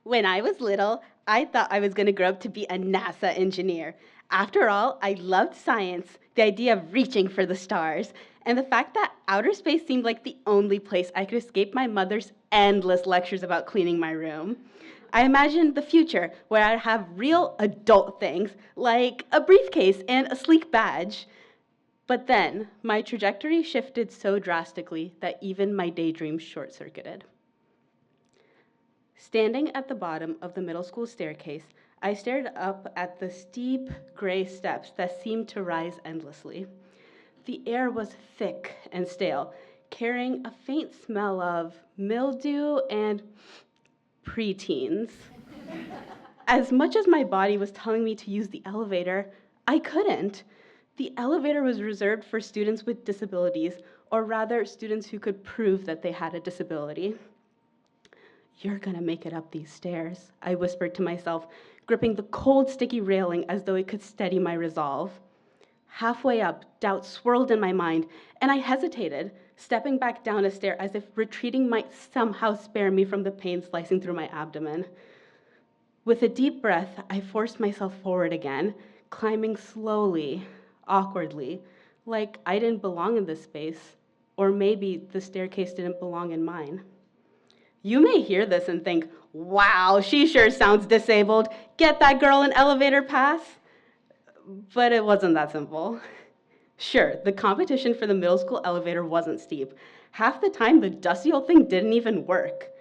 When I was little, I thought I was going to grow up to be a NASA engineer. After all, I loved science, the idea of reaching for the stars, and the fact that outer space seemed like the only place I could escape my mother's endless lectures about cleaning my room. I imagined the future where I'd have real adult things, like a briefcase and a sleek badge. But then, my trajectory shifted so drastically that even my daydreams short-circuited. Standing at the bottom of the middle school staircase, I stared up at the steep gray steps that seemed to rise endlessly. The air was thick and stale, carrying a faint smell of mildew and preteens. As much as my body was telling me to use the elevator, I couldn't. The elevator was reserved for students with disabilities, or rather, students who could prove that they had a disability. "You're gonna make it up these stairs," I whispered to myself, gripping the cold, sticky railing as though it could steady my resolve. Halfway up, doubt swirled in my mind, and I hesitated, stepping back down a stair as if retreating might somehow spare me from the pain slicing through my abdomen. With a deep breath, I forced myself forward again, climbing slowly, awkwardly, like I didn't belong in this space, or maybe the staircase didn't belong in mine. You may hear this and think, "Wow, she sure sounds disabled. Get that girl an elevator pass." But it wasn't that simple. Sure, the competition for the middle school elevator wasn't steep. Half the time, the dusty old thing didn't even work.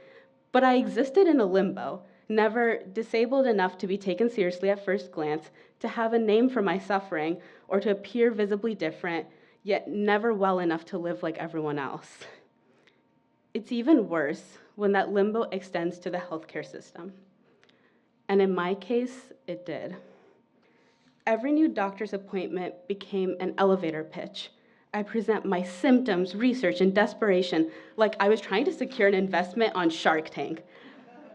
But I existed in a limbo, never disabled enough to be taken seriously at first glance, to have a name for my suffering, or to appear visibly different, yet never well enough to live like everyone else. It's even worse when that limbo extends to the healthcare system. And in my case, it did. Every new doctor's appointment became an elevator pitch. I present my symptoms, research, and desperation like I was trying to secure an investment on Shark Tank.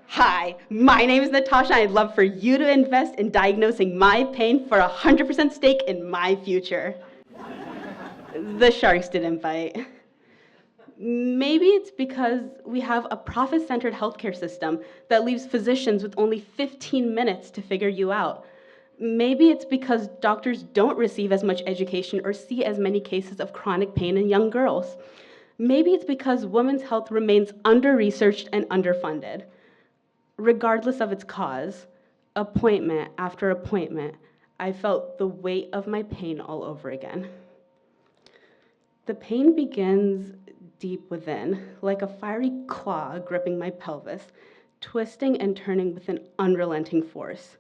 "Hi, my name is Natasha, and I'd love for you to invest in diagnosing my pain for 100% stake in my future." The sharks didn't bite. Maybe it's because we have a profit-centered healthcare system that leaves physicians with only 15 minutes to figure you out. Maybe it's because doctors don't receive as much education or see as many cases of chronic pain in young girls. Maybe it's because women's health remains under-researched and underfunded. Regardless of its cause, appointment after appointment, I felt the weight of my pain all over again. The pain begins deep within, like a fiery claw gripping my pelvis, twisting and turning with an unrelenting force.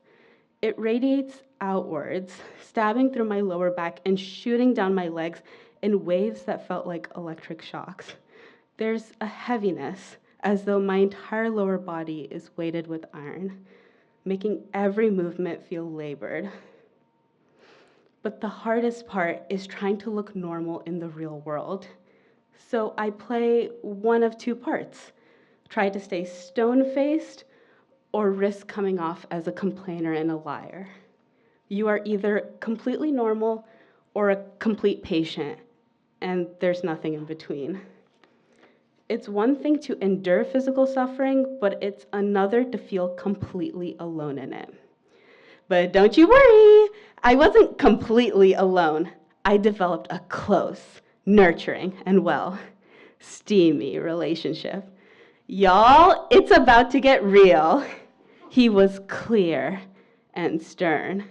It radiates outwards, stabbing through my lower back and shooting down my legs in waves that felt like electric shocks. There's a heaviness, as though my entire lower body is weighted with iron, making every movement feel labored. But the hardest part is trying to look normal in the real world. So I play one of two parts: try to stay stone-faced or risk coming off as a complainer and a liar. You are either completely normal or a complete patient, and there's nothing in between. It's one thing to endure physical suffering, but it's another to feel completely alone in it. But don't you worry, I wasn't completely alone. I developed a close, nurturing, and steamy relationship. Y'all, it's about to get real. He was clear and stern.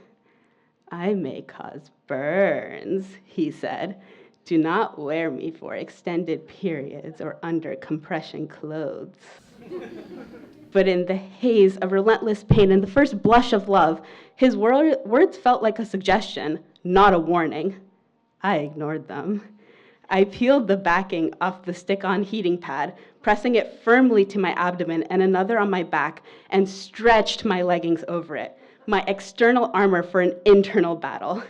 "I may cause burns," he said. "Do not wear me for extended periods or under compression clothes." But in the haze of relentless pain and the first blush of love, his words felt like a suggestion, not a warning. I ignored them. I peeled the backing off the stick-on heating pad, pressing it firmly to my abdomen and another on my back, and stretched my leggings over it, my external armor for an internal battle.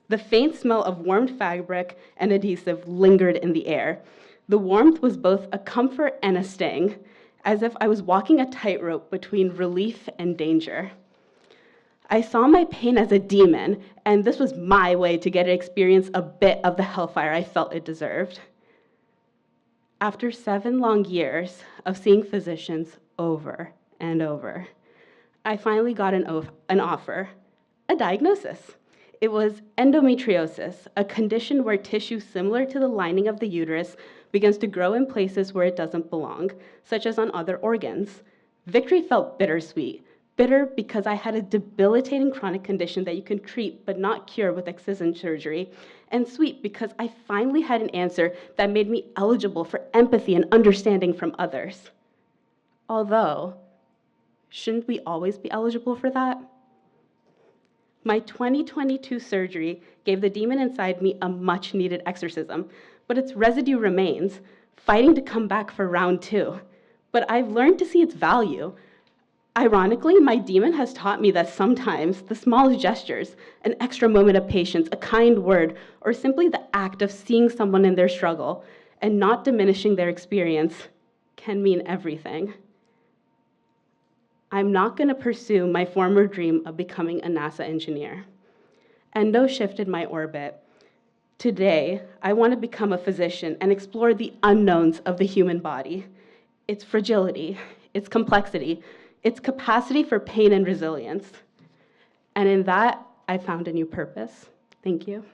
The faint smell of warmed fabric and adhesive lingered in the air. The warmth was both a comfort and a sting, as if I was walking a tightrope between relief and danger. I saw my pain as a demon, and this was my way to get to experience a bit of the hellfire I felt it deserved. After 7 long years of seeing physicians over and over, I finally got an offer, a diagnosis. It was endometriosis, a condition where tissue similar to the lining of the uterus begins to grow in places where it doesn't belong, such as on other organs. Victory felt bittersweet. Bitter because I had a debilitating chronic condition that you can treat but not cure with excision surgery, and sweet because I finally had an answer that made me eligible for empathy and understanding from others. Although, shouldn't we always be eligible for that? My 2022 surgery gave the demon inside me a much-needed exorcism, but its residue remains, fighting to come back for round 2. But I've learned to see its value. Ironically, my demon has taught me that sometimes the smallest gestures, an extra moment of patience, a kind word, or simply the act of seeing someone in their struggle and not diminishing their experience can mean everything. I'm not going to pursue my former dream of becoming a NASA engineer. Endo shifted my orbit. Today, I want to become a physician and explore the unknowns of the human body, its fragility, its complexity, its capacity for pain and resilience. And in that, I found a new purpose. Thank you.